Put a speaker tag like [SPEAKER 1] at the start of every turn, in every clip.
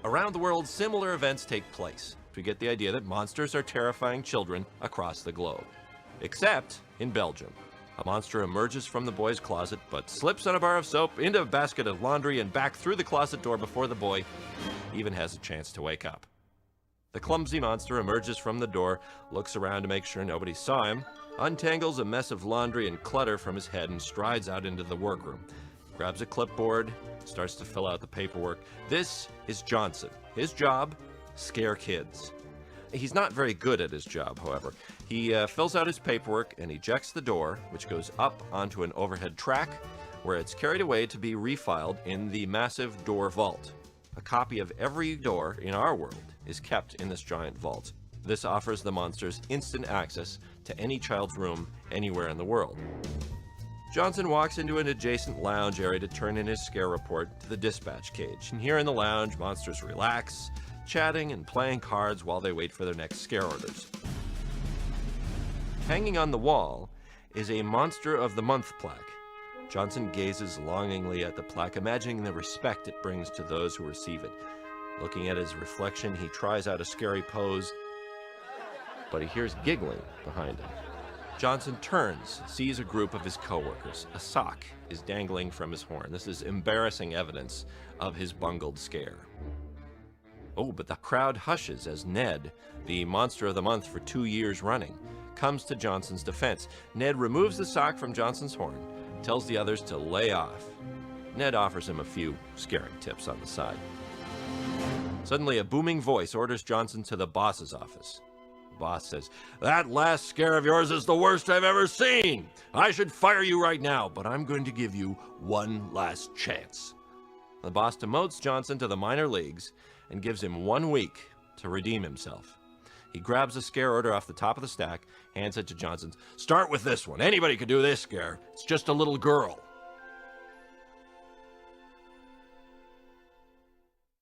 [SPEAKER 1] Around the world, similar events take place. We get the idea that monsters are terrifying children across the globe. Except in Belgium. A monster emerges from the boy's closet, but slips on a bar of soap, into a basket of laundry, and back through the closet door before the boy even has a chance to wake up. The clumsy monster emerges from the door, looks around to make sure nobody saw him, untangles a mess of laundry and clutter from his head, and strides out into the workroom. Grabs a clipboard, starts to fill out the paperwork. This is Johnson. His job, scare kids. He's not very good at his job, however. He fills out his paperwork and ejects the door, which goes up onto an overhead track, where it's carried away to be refiled in the massive door vault. A copy of every door in our world is kept in this giant vault. This offers the monsters instant access to any child's room anywhere in the world. Johnson walks into an adjacent lounge area to turn in his scare report to the dispatch cage. And here in the lounge, monsters relax, chatting and playing cards while they wait for their next scare orders. Hanging on the wall is a Monster of the Month plaque. Johnson gazes longingly at the plaque, imagining the respect it brings to those who receive it. Looking at his reflection, he tries out a scary pose, but he hears giggling behind him. Johnson turns, sees a group of his coworkers. A sock is dangling from his horn. This is embarrassing evidence of his bungled scare. Oh, but the crowd hushes as Ned, the Monster of the Month for 2 years running, comes to Johnson's defense. Ned removes the sock from Johnson's horn, tells the others to lay off. Ned offers him a few scaring tips on the side. Suddenly, a booming voice orders Johnson to the boss's office. The boss says, "That last scare of yours is the worst I've ever seen. I should fire you right now, but I'm going to give you one last chance." The boss demotes Johnson to the minor leagues and gives him 1 week to redeem himself. He grabs a scare order off the top of the stack, hands it to Johnson. "Start with this one. Anybody could do this scare. It's just a little girl."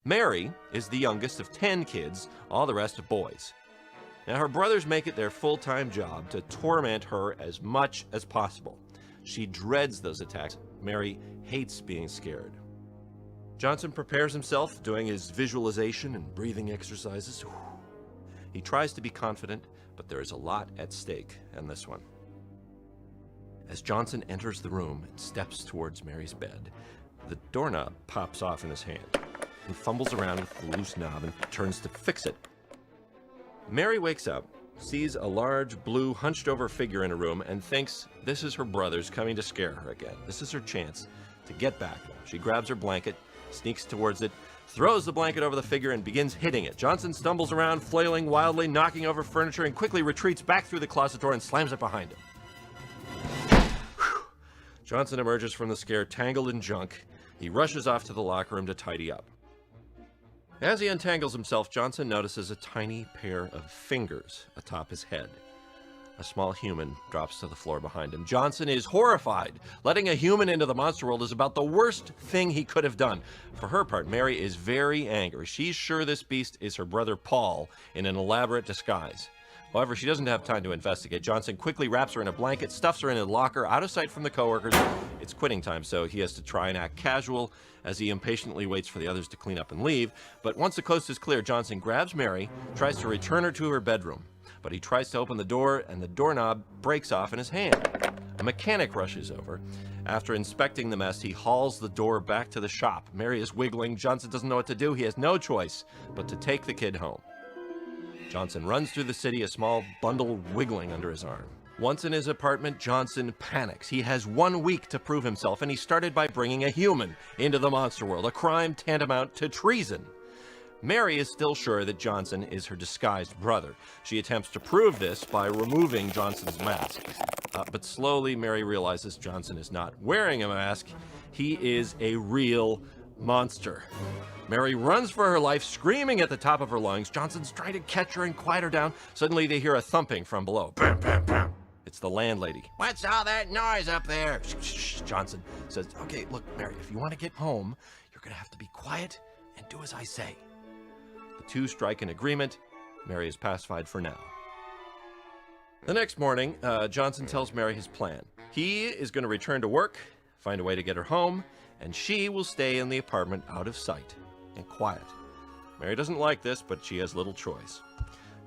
[SPEAKER 1] Mary is the youngest of 10 kids, all the rest are boys. Now, her brothers make it their full-time job to torment her as much as possible. She dreads those attacks. Mary hates being scared. Johnson prepares himself, doing his visualization and breathing exercises. He tries to be confident, but there is a lot at stake in this one. As Johnson enters the room and steps towards Mary's bed, the doorknob pops off in his hand. He fumbles around with the loose knob and turns to fix it. Mary wakes up, sees a large, blue, hunched-over figure in a room, and thinks this is her brothers coming to scare her again. This is her chance to get back. She grabs her blanket, sneaks towards it, throws the blanket over the figure, and begins hitting it. Johnson stumbles around, flailing wildly, knocking over furniture, and quickly retreats back through the closet door and slams it behind him. Johnson emerges from the scare tangled in junk. He rushes off to the locker room to tidy up. As he untangles himself, Johnson notices a tiny pair of fingers atop his head. A small human drops to the floor behind him. Johnson is horrified. Letting a human into the monster world is about the worst thing he could have done. For her part, Mary is very angry. She's sure this beast is her brother Paul in an elaborate disguise. However, she doesn't have time to investigate. Johnson quickly wraps her in a blanket, stuffs her in a locker, out of sight from the coworkers. It's quitting time, so he has to try and act casual as he impatiently waits for the others to clean up and leave. But once the coast is clear, Johnson grabs Mary, tries to return her to her bedroom. But he tries to open the door, and the doorknob breaks off in his hand. A mechanic rushes over. After inspecting the mess, he hauls the door back to the shop. Mary is wiggling. Johnson doesn't know what to do. He has no choice but to take the kid home. Johnson runs through the city, a small bundle wiggling under his arm. Once in his apartment, Johnson panics. He has 1 week to prove himself, and he started by bringing a human into the monster world, a crime tantamount to treason. Mary is still sure that Johnson is her disguised brother. She attempts to prove this by removing Johnson's mask. But slowly, Mary realizes Johnson is not wearing a mask. He is a real monster. Mary runs for her life, screaming at the top of her lungs. Johnson's trying to catch her and quiet her down. Suddenly, they hear a thumping from below. Bam, bam, bam. It's the landlady. "What's all that noise up there?" Shh, shh, shh. Johnson says, "Okay, look, Mary, if you want to get home, you're going to have to be quiet and do as I say." The two strike an agreement. Mary is pacified for now. The next morning, Johnson tells Mary his plan. He is going to return to work, find a way to get her home, and she will stay in the apartment out of sight and quiet. Mary doesn't like this, but she has little choice.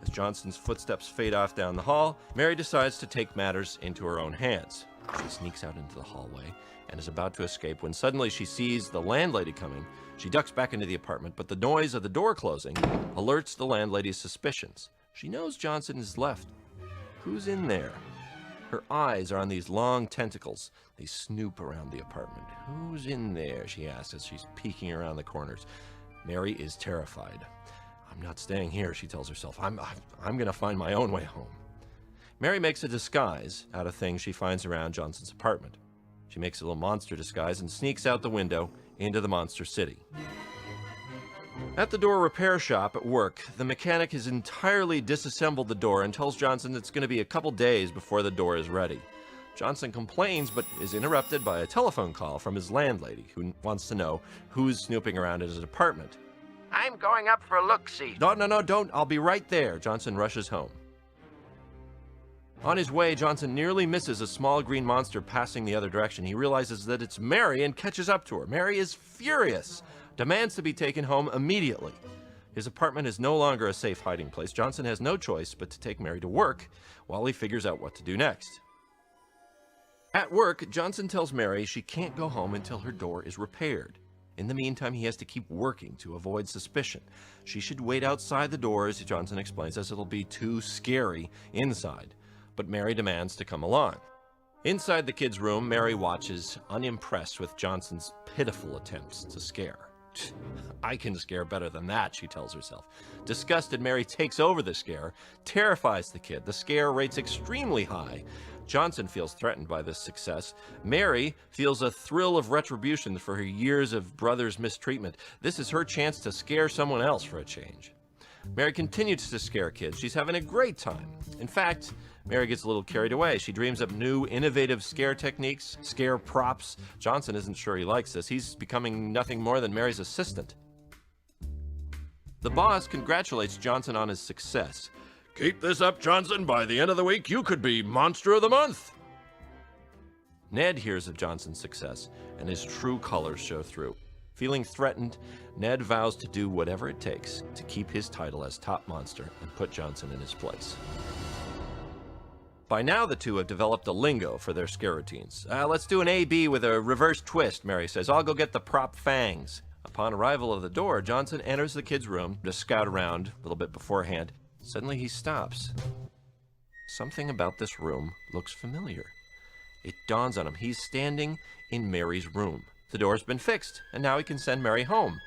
[SPEAKER 1] As Johnson's footsteps fade off down the hall, Mary decides to take matters into her own hands. She sneaks out into the hallway and is about to escape when suddenly she sees the landlady coming. She ducks back into the apartment, but the noise of the door closing alerts the landlady's suspicions. She knows Johnson is left. Who's in there? Her eyes are on these long tentacles. They snoop around the apartment. Who's in there? She asks as she's peeking around the corners. Mary is terrified. I'm not staying here, she tells herself. I'm going to find my own way home. Mary makes a disguise out of things she finds around Johnson's apartment. She makes a little monster disguise and sneaks out the window into the monster city. At the door repair shop at work, the mechanic has entirely disassembled the door and tells Johnson it's going to be a couple days before the door is ready. Johnson complains, but is interrupted by a telephone call from his landlady, who wants to know who's snooping around at his apartment.
[SPEAKER 2] I'm going up for a look-see.
[SPEAKER 1] No, don't. I'll be right there. Johnson rushes home. On his way, Johnson nearly misses a small green monster passing the other direction. He realizes that it's Mary and catches up to her. Mary is furious, demands to be taken home immediately. His apartment is no longer a safe hiding place. Johnson has no choice but to take Mary to work while he figures out what to do next. At work, Johnson tells Mary she can't go home until her door is repaired. In the meantime, he has to keep working to avoid suspicion. She should wait outside the doors, Johnson explains, as it'll be too scary inside. But Mary demands to come along. Inside the kids' room, Mary watches, unimpressed with Johnson's pitiful attempts to scare. I can scare better than that, she tells herself. Disgusted, Mary takes over the scare, terrifies the kid. The scare rates extremely high. Johnson feels threatened by this success. Mary feels a thrill of retribution for her years of brother's mistreatment. This is her chance to scare someone else for a change. Mary continues to scare kids. She's having a great time. In fact, Mary gets a little carried away. She dreams up new, innovative scare techniques, scare props. Johnson isn't sure he likes this. He's becoming nothing more than Mary's assistant. The boss congratulates Johnson on his success. Keep this up, Johnson. By the end of the week, you could be Monster of the Month. Ned hears of Johnson's success, and his true colors show through. Feeling threatened, Ned vows to do whatever it takes to keep his title as top monster and put Johnson in his place. By now, the two have developed a lingo for their scare routines. Let's do an A-B with a reverse twist, Mary says. I'll go get the prop fangs. Upon arrival of the door, Johnson enters the kids' room to scout around a little bit beforehand. Suddenly, he stops. Something about this room looks familiar. It dawns on him. He's standing in Mary's room. The door's been fixed, and now he can send Mary home.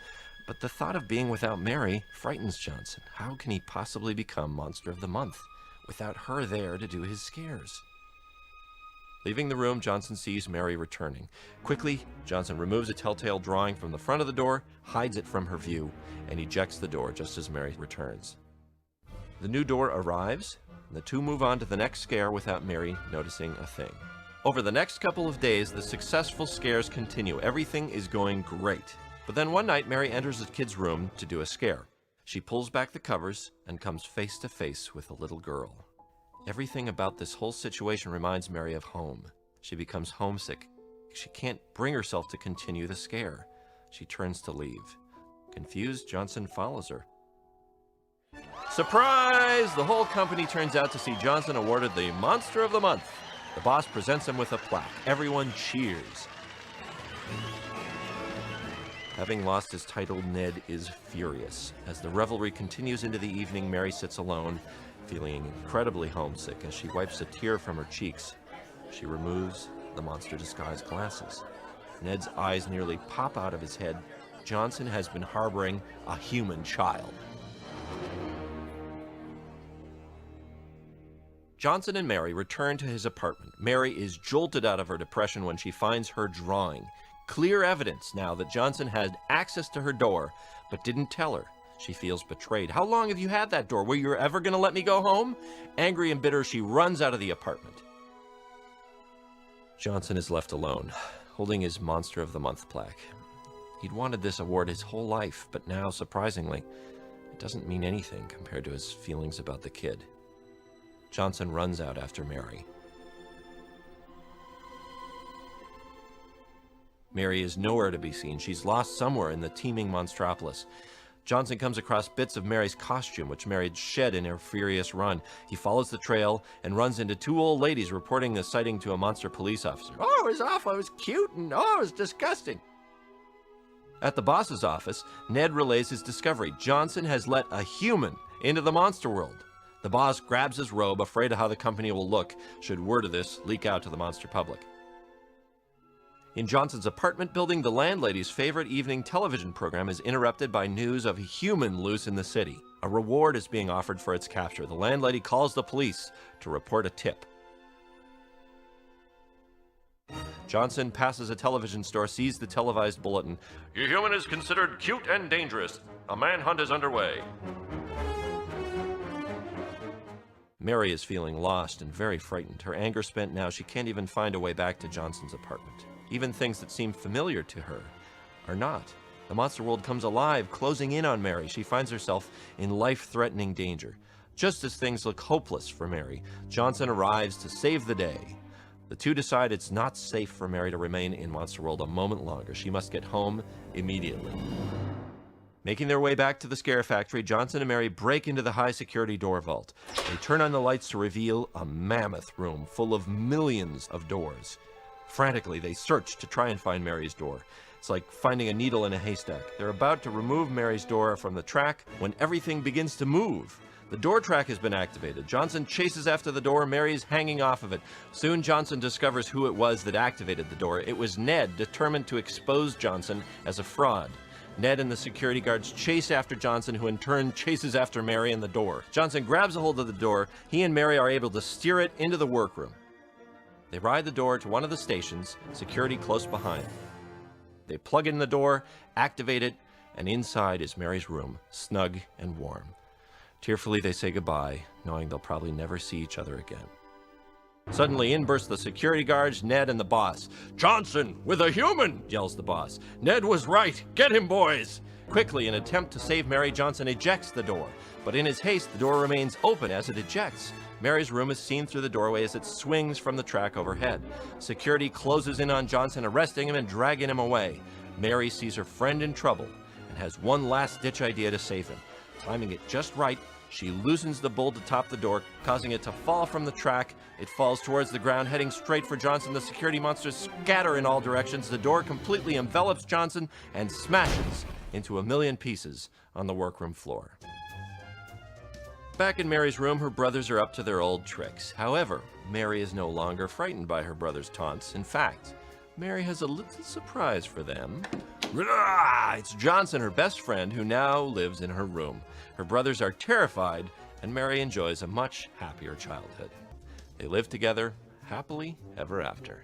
[SPEAKER 1] But the thought of being without Mary frightens Johnson. How can he possibly become Monster of the Month without her there to do his scares? Leaving the room, Johnson sees Mary returning. Quickly, Johnson removes a telltale drawing from the front of the door, hides it from her view, and ejects the door just as Mary returns. The new door arrives, and the two move on to the next scare without Mary noticing a thing. Over the next couple of days, the successful scares continue. Everything is going great. But then one night, Mary enters the kid's room to do a scare. She pulls back the covers and comes face to face with a little girl. Everything about this whole situation reminds Mary of home. She becomes homesick. She can't bring herself to continue the scare. She turns to leave. Confused, Johnson follows her. Surprise! The whole company turns out to see Johnson awarded the Monster of the Month. The boss presents him with a plaque. Everyone cheers. Having lost his title, Ned is furious. As the revelry continues into the evening, Mary sits alone, feeling incredibly homesick. As she wipes a tear from her cheeks, she removes the monster disguise glasses. Ned's eyes nearly pop out of his head. Johnson has been harboring a human child. Johnson and Mary return to his apartment. Mary is jolted out of her depression when she finds her drawing. Clear evidence now that Johnson had access to her door, but didn't tell her. She feels betrayed. How long have you had that door? Were you ever going to let me go home? Angry and bitter, she runs out of the apartment. Johnson is left alone, holding his Monster of the Month plaque. He'd wanted this award his whole life, but now, surprisingly, it doesn't mean anything compared to his feelings about the kid. Johnson runs out after Mary. Mary is nowhere to be seen. She's lost somewhere in the teeming Monstropolis. Johnson comes across bits of Mary's costume, which Mary had shed in her furious run. He follows the trail and runs into two old ladies reporting the sighting to a monster police officer.
[SPEAKER 2] Oh, it was awful. It was cute and it was disgusting.
[SPEAKER 1] At the boss's office, Ned relays his discovery. Johnson has let a human into the monster world. The boss grabs his robe, afraid of how the company will look should word of this leak out to the monster public. In Johnson's apartment building, the landlady's favorite evening television program is interrupted by news of a human loose in the city. A reward is being offered for its capture. The landlady calls the police to report a tip. Johnson passes a television store, sees the televised bulletin. Your human is considered cute and dangerous. A manhunt is underway. Mary is feeling lost and very frightened. Her anger spent now, she can't even find a way back to Johnson's apartment. Even things that seem familiar to her are not. The monster world comes alive, closing in on Mary. She finds herself in life-threatening danger. Just as things look hopeless for Mary, Johnson arrives to save the day. The two decide it's not safe for Mary to remain in Monster World a moment longer. She must get home immediately. Making their way back to the Scare Factory, Johnson and Mary break into the high-security door vault. They turn on the lights to reveal a mammoth room full of millions of doors. Frantically, they search to try and find Mary's door. It's like finding a needle in a haystack. They're about to remove Mary's door from the track when everything begins to move. The door track has been activated. Johnson chases after the door. Mary's hanging off of it. Soon, Johnson discovers who it was that activated the door. It was Ned, determined to expose Johnson as a fraud. Ned and the security guards chase after Johnson, who in turn chases after Mary and the door. Johnson grabs a hold of the door. He and Mary are able to steer it into the workroom. They ride the door to one of the stations, security close behind. They plug in the door, activate it, and inside is Mary's room, snug and warm. Tearfully, they say goodbye, knowing they'll probably never see each other again. Suddenly, in burst the security guards, Ned and the boss. "Johnson, with a human!" yells the boss. "Ned was right! Get him, boys!" Quickly, in an attempt to save Mary, Johnson ejects the door. But in his haste, the door remains open as it ejects. Mary's room is seen through the doorway as it swings from the track overhead. Security closes in on Johnson, arresting him and dragging him away. Mary sees her friend in trouble and has one last-ditch idea to save him. Timing it just right, she loosens the bolt atop the door, causing it to fall from the track. It falls towards the ground, heading straight for Johnson. The security monsters scatter in all directions. The door completely envelops Johnson and smashes into a million pieces on the workroom floor. Back in Mary's room, her brothers are up to their old tricks. However, Mary is no longer frightened by her brothers' taunts. In fact, Mary has a little surprise for them. It's Johnson, her best friend, who now lives in her room. Her brothers are terrified, and Mary enjoys a much happier childhood. They live together happily ever after.